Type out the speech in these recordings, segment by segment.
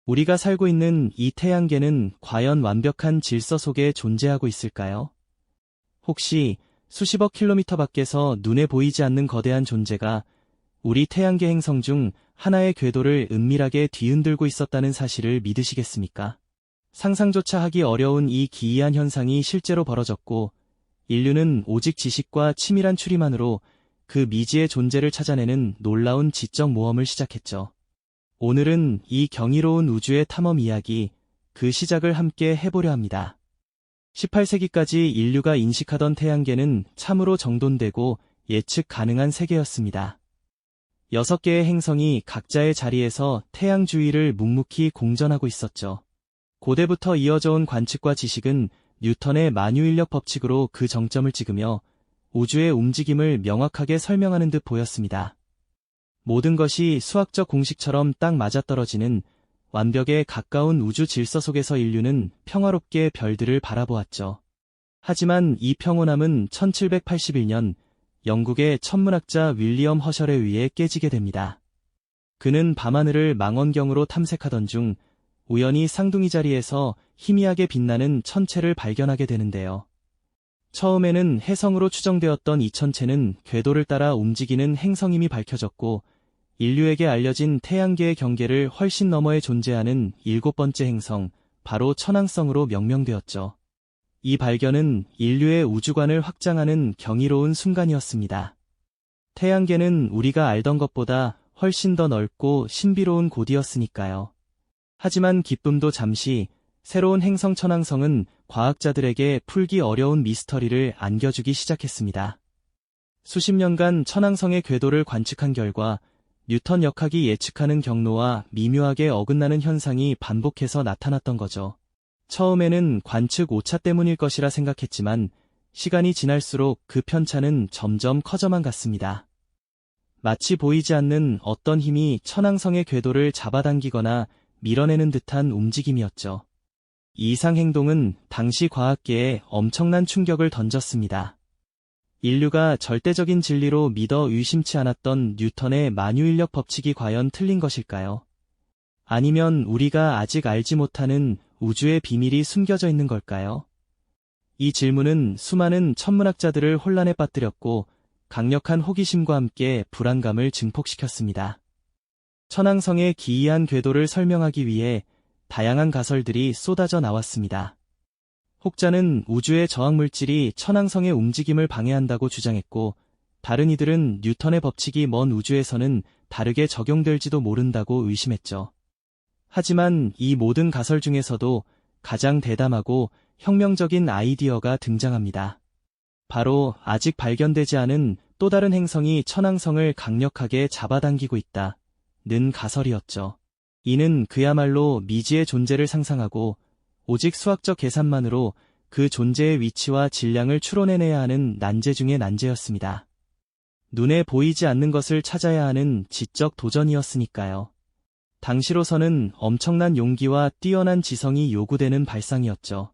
우리가 살고 있는 이 태양계는 과연 완벽한 질서 속에 존재하고 있을까요? 혹시 수십억 킬로미터 밖에서 눈에 보이지 않는 거대한 존재가 우리 태양계 행성 중 하나의 궤도를 은밀하게 뒤흔들고 있었다는 사실을 믿으시겠습니까? 상상조차 하기 어려운 이 기이한 현상이 실제로 벌어졌고, 인류는 오직 지식과 치밀한 추리만으로 그 미지의 존재를 찾아내는 놀라운 지적 모험을 시작했죠. 오늘은 이 경이로운 우주의 탐험 이야기, 그 시작을 함께 해보려 합니다. 18세기까지 인류가 인식하던 태양계는 참으로 정돈되고 예측 가능한 세계였습니다. 6개의 행성이 각자의 자리에서 태양 주위를 묵묵히 공전하고 있었죠. 고대부터 이어져 온 관측과 지식은 뉴턴의 만유인력 법칙으로 그 정점을 찍으며 우주의 움직임을 명확하게 설명하는 듯 보였습니다. 모든 것이 수학적 공식처럼 딱 맞아떨어지는 완벽에 가까운 우주 질서 속에서 인류는 평화롭게 별들을 바라보았죠. 하지만 이 평온함은 1781년 영국의 천문학자 윌리엄 허셜에 의해 깨지게 됩니다. 그는 밤하늘을 망원경으로 탐색하던 중 우연히 쌍둥이 자리에서 희미하게 빛나는 천체를 발견하게 되는데요. 처음에는 해성으로 추정되었던 이 천체는 궤도를 따라 움직이는 행성임이 밝혀졌고, 인류에게 알려진 태양계의 경계를 훨씬 너머에 존재하는 7번째 행성, 바로 천왕성으로 명명되었죠. 이 발견은 인류의 우주관을 확장하는 경이로운 순간이었습니다. 태양계는 우리가 알던 것보다 훨씬 더 넓고 신비로운 곳이었으니까요. 하지만 기쁨도 잠시, 새로운 행성 천왕성은 과학자들에게 풀기 어려운 미스터리를 안겨주기 시작했습니다. 수십 년간 천왕성의 궤도를 관측한 결과 뉴턴 역학이 예측하는 경로와 미묘하게 어긋나는 현상이 반복해서 나타났던 거죠. 처음에는 관측 오차 때문일 것이라 생각했지만 시간이 지날수록 그 편차는 점점 커져만 갔습니다. 마치 보이지 않는 어떤 힘이 천왕성의 궤도를 잡아당기거나 밀어내는 듯한 움직임이었죠. 이 이상 행동은 당시 과학계에 엄청난 충격을 던졌습니다. 인류가 절대적인 진리로 믿어 의심치 않았던 뉴턴의 만유인력 법칙이 과연 틀린 것일까요? 아니면 우리가 아직 알지 못하는 우주의 비밀이 숨겨져 있는 걸까요? 이 질문은 수많은 천문학자들을 혼란에 빠뜨렸고 강력한 호기심과 함께 불안감을 증폭시켰습니다. 천왕성의 기이한 궤도를 설명하기 위해 다양한 가설들이 쏟아져 나왔습니다. 혹자는 우주의 저항물질이 천왕성의 움직임을 방해한다고 주장했고, 다른 이들은 뉴턴의 법칙이 먼 우주에서는 다르게 적용될지도 모른다고 의심했죠. 하지만 이 모든 가설 중에서도 가장 대담하고 혁명적인 아이디어가 등장합니다. 바로 아직 발견되지 않은 또 다른 행성이 천왕성을 강력하게 잡아당기고 있다는 가설이었죠. 이는 그야말로 미지의 존재를 상상하고 오직 수학적 계산만으로 그 존재의 위치와 질량을 추론해내야 하는 난제 중의 난제였습니다. 눈에 보이지 않는 것을 찾아야 하는 지적 도전이었으니까요. 당시로서는 엄청난 용기와 뛰어난 지성이 요구되는 발상이었죠.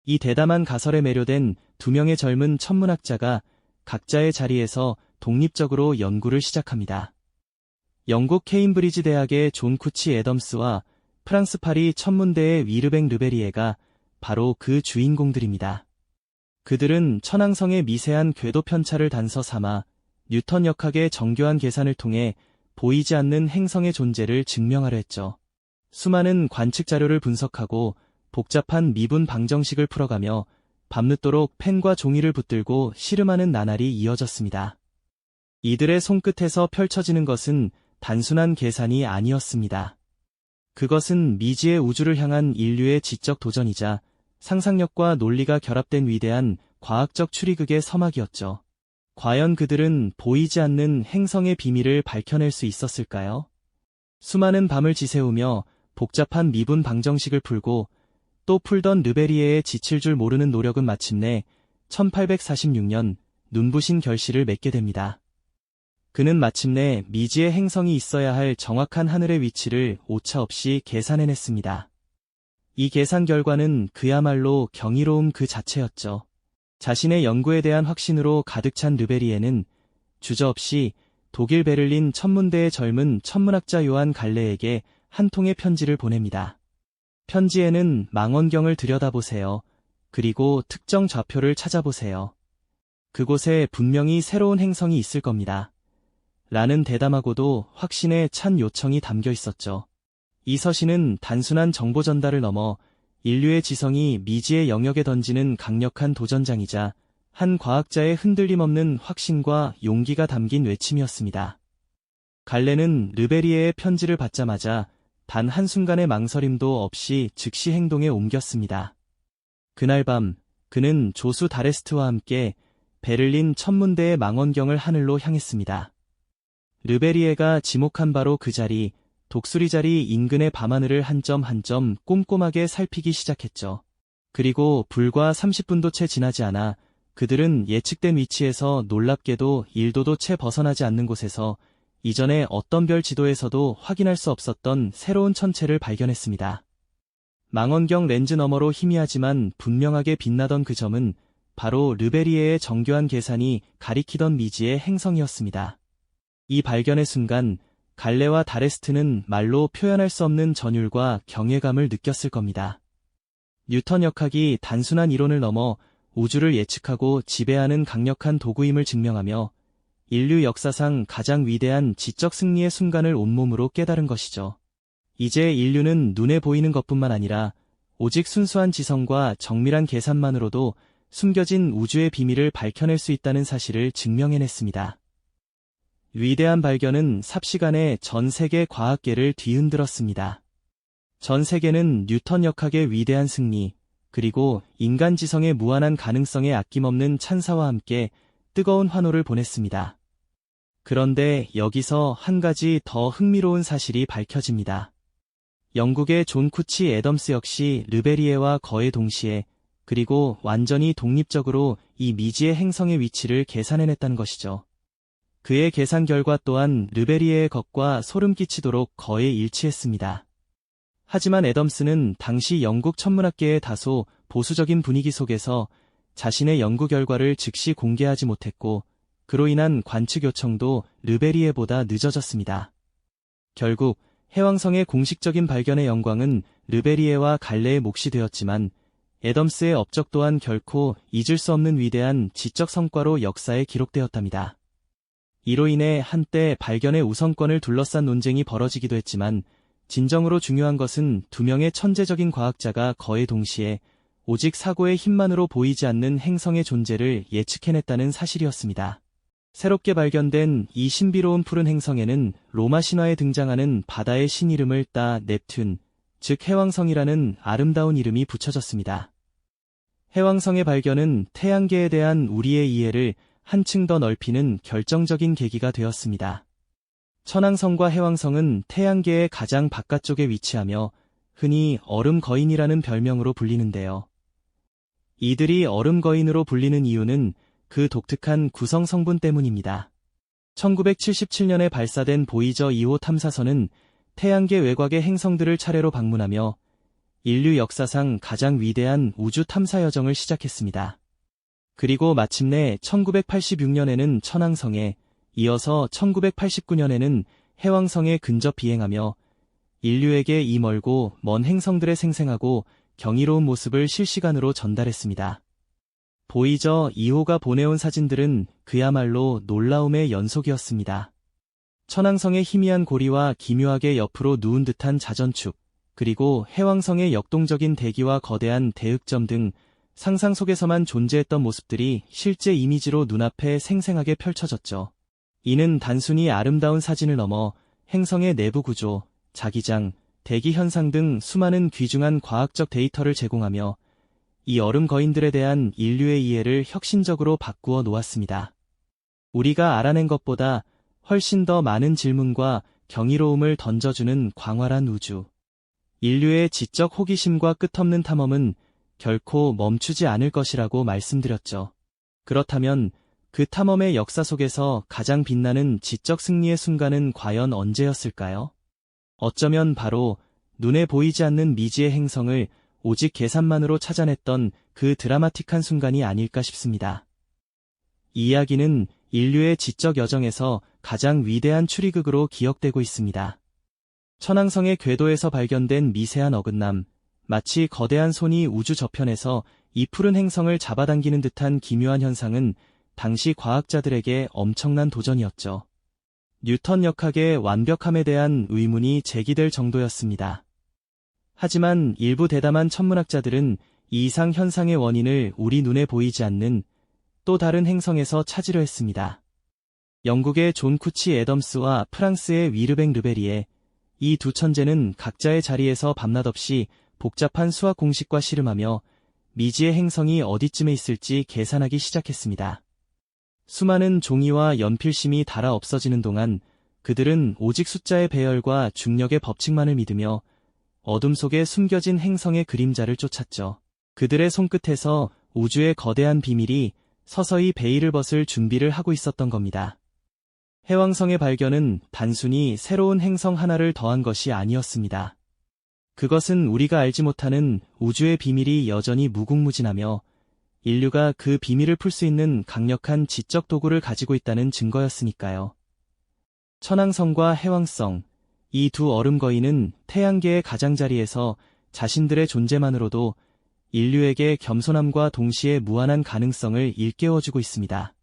이 대담한 가설에 매료된 2명의 젊은 천문학자가 각자의 자리에서 독립적으로 연구를 시작합니다. 영국 케임브리지 대학의 존 쿠치 애덤스와 프랑스 파리 천문대의 위르뱅 르베리에가 바로 그 주인공들입니다. 그들은 천왕성의 미세한 궤도 편차를 단서 삼아 뉴턴 역학의 정교한 계산을 통해 보이지 않는 행성의 존재를 증명하려 했죠. 수많은 관측 자료를 분석하고 복잡한 미분 방정식을 풀어가며 밤늦도록 펜과 종이를 붙들고 씨름하는 나날이 이어졌습니다. 이들의 손끝에서 펼쳐지는 것은 단순한 계산이 아니었습니다. 그것은 미지의 우주를 향한 인류의 지적 도전이자 상상력과 논리가 결합된 위대한 과학적 추리극의 서막이었죠. 과연 그들은 보이지 않는 행성의 비밀을 밝혀낼 수 있었을까요? 수많은 밤을 지새우며 복잡한 미분 방정식을 풀고 또 풀던 르베리에의 지칠 줄 모르는 노력은 마침내 1846년 눈부신 결실을 맺게 됩니다. 그는 마침내 미지의 행성이 있어야 할 정확한 하늘의 위치를 오차없이 계산해냈습니다. 이 계산 결과는 그야말로 경이로움 그 자체였죠. 자신의 연구에 대한 확신으로 가득 찬 르베리에는 주저없이 독일 베를린 천문대의 젊은 천문학자 요한 갈레에게 한 통의 편지를 보냅니다. 편지에는 망원경을 들여다보세요. 그리고 특정 좌표를 찾아보세요. 그곳에 분명히 새로운 행성이 있을 겁니다. 라는 대담하고도 확신에 찬 요청이 담겨 있었죠. 이 서신은 단순한 정보 전달을 넘어 인류의 지성이 미지의 영역에 던지는 강력한 도전장이자 한 과학자의 흔들림 없는 확신과 용기가 담긴 외침이었습니다. 갈레는 르베리에의 편지를 받자마자 단 한순간의 망설임도 없이 즉시 행동에 옮겼습니다. 그날 밤 그는 조수 다레스트와 함께 베를린 천문대의 망원경을 하늘로 향했습니다. 르베리에가 지목한 바로 그 자리, 독수리 자리 인근의 밤하늘을 한 점 한 점 꼼꼼하게 살피기 시작했죠. 그리고 불과 30분도 채 지나지 않아 그들은 예측된 위치에서 놀랍게도 1도도 채 벗어나지 않는 곳에서 이전에 어떤 별 지도에서도 확인할 수 없었던 새로운 천체를 발견했습니다. 망원경 렌즈 너머로 희미하지만 분명하게 빛나던 그 점은 바로 르베리에의 정교한 계산이 가리키던 미지의 행성이었습니다. 이 발견의 순간 갈레와 다레스트는 말로 표현할 수 없는 전율과 경외감을 느꼈을 겁니다. 뉴턴 역학이 단순한 이론을 넘어 우주를 예측하고 지배하는 강력한 도구임을 증명하며 인류 역사상 가장 위대한 지적 승리의 순간을 온몸으로 깨달은 것이죠. 이제 인류는 눈에 보이는 것뿐만 아니라 오직 순수한 지성과 정밀한 계산만으로도 숨겨진 우주의 비밀을 밝혀낼 수 있다는 사실을 증명해냈습니다. 위대한 발견은 삽시간에 전 세계 과학계를 뒤흔들었습니다. 전 세계는 뉴턴 역학의 위대한 승리, 그리고 인간 지성의 무한한 가능성에 아낌없는 찬사와 함께 뜨거운 환호를 보냈습니다. 그런데 여기서 한 가지 더 흥미로운 사실이 밝혀집니다. 영국의 존 쿠치 애덤스 역시 르베리에와 거의 동시에 그리고 완전히 독립적으로 이 미지의 행성의 위치를 계산해냈다는 것이죠. 그의 계산 결과 또한 르베리에의 것과 소름 끼치도록 거의 일치했습니다. 하지만 애덤스는 당시 영국 천문학계의 다소 보수적인 분위기 속에서 자신의 연구 결과를 즉시 공개하지 못했고 그로 인한 관측 요청도 르베리에보다 늦어졌습니다. 결국 해왕성의 공식적인 발견의 영광은 르베리에와 갈레의 몫이 되었지만 애덤스의 업적 또한 결코 잊을 수 없는 위대한 지적 성과로 역사에 기록되었답니다. 이로 인해 한때 발견의 우선권을 둘러싼 논쟁이 벌어지기도 했지만 진정으로 중요한 것은 두 명의 천재적인 과학자가 거의 동시에 오직 사고의 힘만으로 보이지 않는 행성의 존재를 예측해냈다는 사실이었습니다. 새롭게 발견된 이 신비로운 푸른 행성에는 로마 신화에 등장하는 바다의 신 이름을 따 넵튠, 즉 해왕성이라는 아름다운 이름이 붙여졌습니다. 해왕성의 발견은 태양계에 대한 우리의 이해를 한층 더 넓히는 결정적인 계기가 되었습니다. 천왕성과 해왕성은 태양계의 가장 바깥쪽에 위치하며 흔히 얼음 거인이라는 별명으로 불리는데요. 이들이 얼음 거인으로 불리는 이유는 그 독특한 구성 성분 때문입니다. 1977년에 발사된 보이저 2호 탐사선은 태양계 외곽의 행성들을 차례로 방문하며 인류 역사상 가장 위대한 우주 탐사 여정을 시작했습니다. 그리고 마침내 1986년에는 천왕성에, 이어서 1989년에는 해왕성에 근접 비행하며 인류에게 이 멀고 먼 행성들의 생생하고 경이로운 모습을 실시간으로 전달했습니다. 보이저 2호가 보내온 사진들은 그야말로 놀라움의 연속이었습니다. 천왕성의 희미한 고리와 기묘하게 옆으로 누운 듯한 자전축, 그리고 해왕성의 역동적인 대기와 거대한 대흑점 등 상상 속에서만 존재했던 모습들이 실제 이미지로 눈앞에 생생하게 펼쳐졌죠. 이는 단순히 아름다운 사진을 넘어 행성의 내부 구조, 자기장, 대기 현상 등 수많은 귀중한 과학적 데이터를 제공하며 이 얼음 거인들에 대한 인류의 이해를 혁신적으로 바꾸어 놓았습니다. 우리가 알아낸 것보다 훨씬 더 많은 질문과 경이로움을 던져주는 광활한 우주. 인류의 지적 호기심과 끝없는 탐험은 결코 멈추지 않을 것이라고 말씀드렸죠. 그렇다면 그 탐험의 역사 속에서 가장 빛나는 지적 승리의 순간은 과연 언제였을까요? 어쩌면 바로 눈에 보이지 않는 미지의 행성을 오직 계산만으로 찾아냈던 그 드라마틱한 순간이 아닐까 싶습니다. 이 이야기는 인류의 지적 여정에서 가장 위대한 추리극으로 기억되고 있습니다. 천왕성의 궤도에서 발견된 미세한 어긋남, 마치 거대한 손이 우주 저편에서 이 푸른 행성을 잡아당기는 듯한 기묘한 현상은 당시 과학자들에게 엄청난 도전이었죠. 뉴턴 역학의 완벽함에 대한 의문이 제기될 정도였습니다. 하지만 일부 대담한 천문학자들은 이 이상 현상의 원인을 우리 눈에 보이지 않는 또 다른 행성에서 찾으려 했습니다. 영국의 존 쿠치 애덤스와 프랑스의 위르뱅 르베리에, 이 두 천재는 각자의 자리에서 밤낮없이 복잡한 수학 공식과 씨름하며 미지의 행성이 어디쯤에 있을지 계산하기 시작했습니다. 수많은 종이와 연필심이 닳아 없어지는 동안 그들은 오직 숫자의 배열과 중력의 법칙만을 믿으며 어둠 속에 숨겨진 행성의 그림자를 쫓았죠. 그들의 손끝에서 우주의 거대한 비밀이 서서히 베일을 벗을 준비를 하고 있었던 겁니다. 해왕성의 발견은 단순히 새로운 행성 하나를 더한 것이 아니었습니다. 그것은 우리가 알지 못하는 우주의 비밀이 여전히 무궁무진하며 인류가 그 비밀을 풀 수 있는 강력한 지적 도구를 가지고 있다는 증거였으니까요. 천왕성과 해왕성, 이 두 얼음 거인은 태양계의 가장자리에서 자신들의 존재만으로도 인류에게 겸손함과 동시에 무한한 가능성을 일깨워주고 있습니다.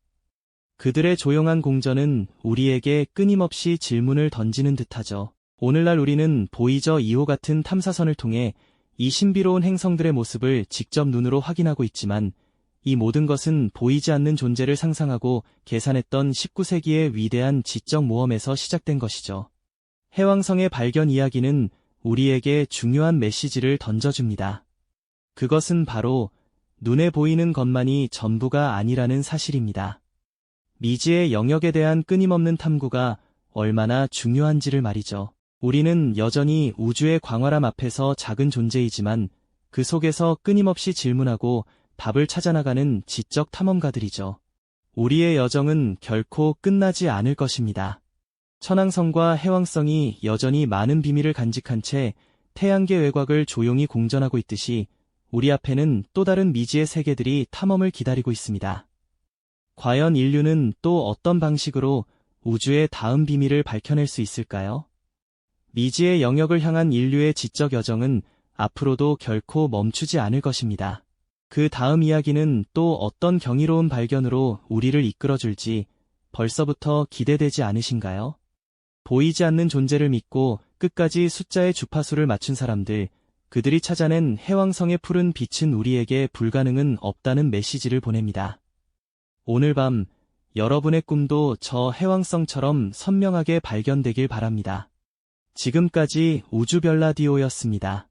그들의 조용한 공전은 우리에게 끊임없이 질문을 던지는 듯하죠. 오늘날 우리는 보이저 2호 같은 탐사선을 통해 이 신비로운 행성들의 모습을 직접 눈으로 확인하고 있지만 이 모든 것은 보이지 않는 존재를 상상하고 계산했던 19세기의 위대한 지적 모험에서 시작된 것이죠. 해왕성의 발견 이야기는 우리에게 중요한 메시지를 던져줍니다. 그것은 바로 눈에 보이는 것만이 전부가 아니라는 사실입니다. 미지의 영역에 대한 끊임없는 탐구가 얼마나 중요한지를 말이죠. 우리는 여전히 우주의 광활함 앞에서 작은 존재이지만 그 속에서 끊임없이 질문하고 답을 찾아나가는 지적 탐험가들이죠. 우리의 여정은 결코 끝나지 않을 것입니다. 천왕성과 해왕성이 여전히 많은 비밀을 간직한 채 태양계 외곽을 조용히 공전하고 있듯이 우리 앞에는 또 다른 미지의 세계들이 탐험을 기다리고 있습니다. 과연 인류는 또 어떤 방식으로 우주의 다음 비밀을 밝혀낼 수 있을까요? 미지의 영역을 향한 인류의 지적 여정은 앞으로도 결코 멈추지 않을 것입니다. 그 다음 이야기는 또 어떤 경이로운 발견으로 우리를 이끌어줄지 벌써부터 기대되지 않으신가요? 보이지 않는 존재를 믿고 끝까지 숫자의 주파수를 맞춘 사람들, 그들이 찾아낸 해왕성의 푸른 빛은 우리에게 불가능은 없다는 메시지를 보냅니다. 오늘 밤 여러분의 꿈도 저 해왕성처럼 선명하게 발견되길 바랍니다. 지금까지 우주별라디오였습니다.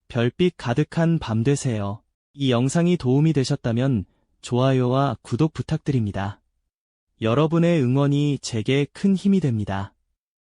별빛 가득한 밤 되세요. 이 영상이 도움이 되셨다면 좋아요와 구독 부탁드립니다. 여러분의 응원이 제게 큰 힘이 됩니다.